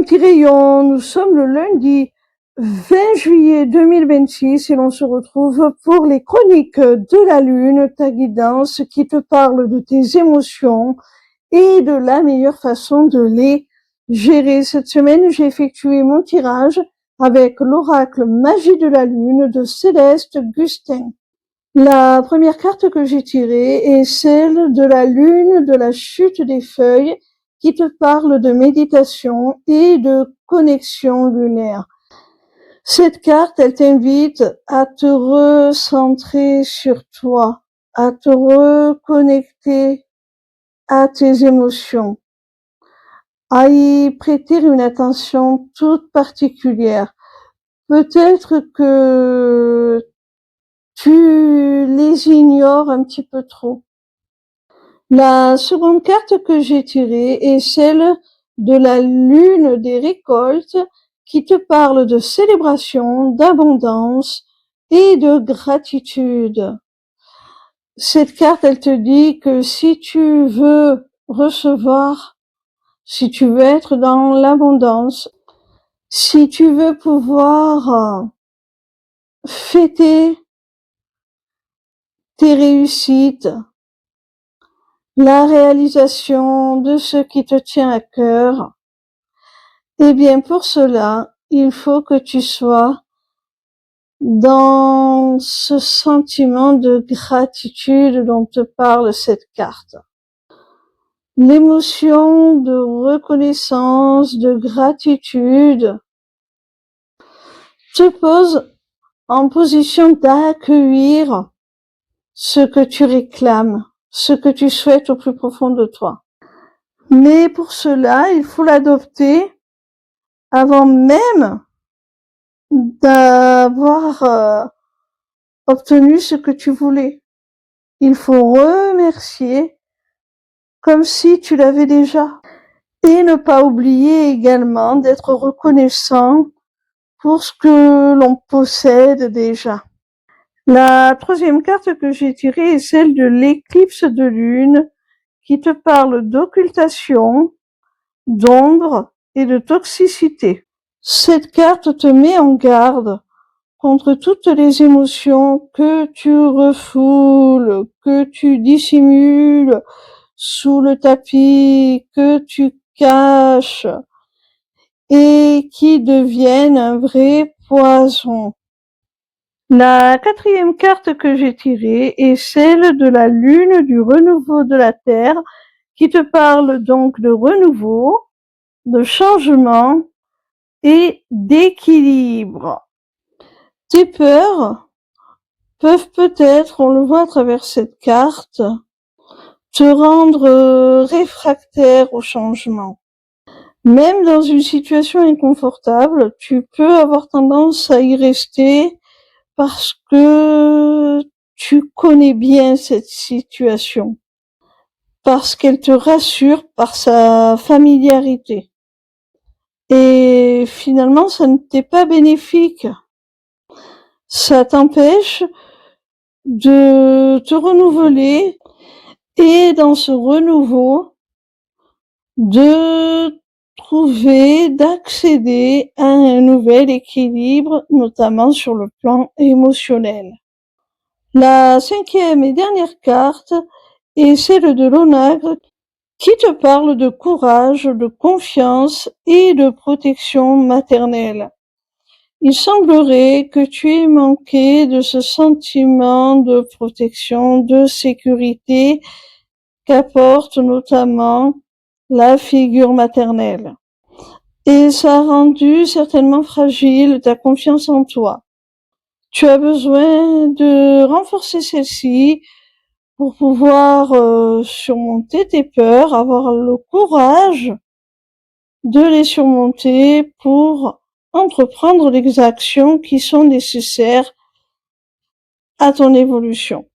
petit rayon, nous sommes le lundi 20 juillet 2026 et l'on se retrouve pour les chroniques de la Lune, ta guidance qui te parle de tes émotions et de la meilleure façon de les gérer. Cette semaine, j'ai effectué mon tirage avec l'oracle Magie de la Lune de Céleste Gustin. La première carte que j'ai tirée est celle de la Lune de la chute des feuilles qui te parle de méditation et de connexion lunaire. Cette carte, elle t'invite à te recentrer sur toi, à te reconnecter à tes émotions, à y prêter une attention toute particulière. Peut-être que tu les ignores un petit peu trop. La seconde carte que j'ai tirée est celle de la Lune des récoltes qui te parle de célébration, d'abondance et de gratitude. Cette carte, elle te dit que si tu veux recevoir, si tu veux être dans l'abondance, si tu veux pouvoir fêter tes réussites, la réalisation de ce qui te tient à cœur, eh bien pour cela, il faut que tu sois dans ce sentiment de gratitude dont te parle cette carte. L'émotion de reconnaissance, de gratitude te pose en position d'accueillir ce que tu réclames, ce que tu souhaites au plus profond de toi. Mais pour cela, il faut l'adopter avant même d'avoir obtenu ce que tu voulais. Il faut remercier comme si tu l'avais déjà. Et ne pas oublier également d'être reconnaissant pour ce que l'on possède déjà. La troisième carte que j'ai tirée est celle de l'éclipse de lune qui te parle d'occultation, d'ombre et de toxicité. Cette carte te met en garde contre toutes les émotions que tu refoules, que tu dissimules sous le tapis, que tu caches et qui deviennent un vrai poison. La quatrième carte que j'ai tirée est celle de la lune du renouveau de la Terre qui te parle donc de renouveau, de changement et d'équilibre. Tes peurs peuvent peut-être, on le voit à travers cette carte, te rendre réfractaire au changement. Même dans une situation inconfortable, tu peux avoir tendance à y rester parce que tu connais bien cette situation, parce qu'elle te rassure par sa familiarité. Et finalement, ça ne t'est pas bénéfique. Ça t'empêche de te renouveler et dans ce renouveau, de trouver, d'accéder à un nouvel équilibre, notamment sur le plan émotionnel. La cinquième et dernière carte est celle de l'onagre qui te parle de courage, de confiance et de protection maternelle. Il semblerait que tu aies manqué de ce sentiment de protection, de sécurité qu'apporte notamment la figure maternelle. Et ça a rendu certainement fragile ta confiance en toi. Tu as besoin de renforcer celle-ci pour pouvoir surmonter tes peurs, avoir le courage de les surmonter pour entreprendre les actions qui sont nécessaires à ton évolution.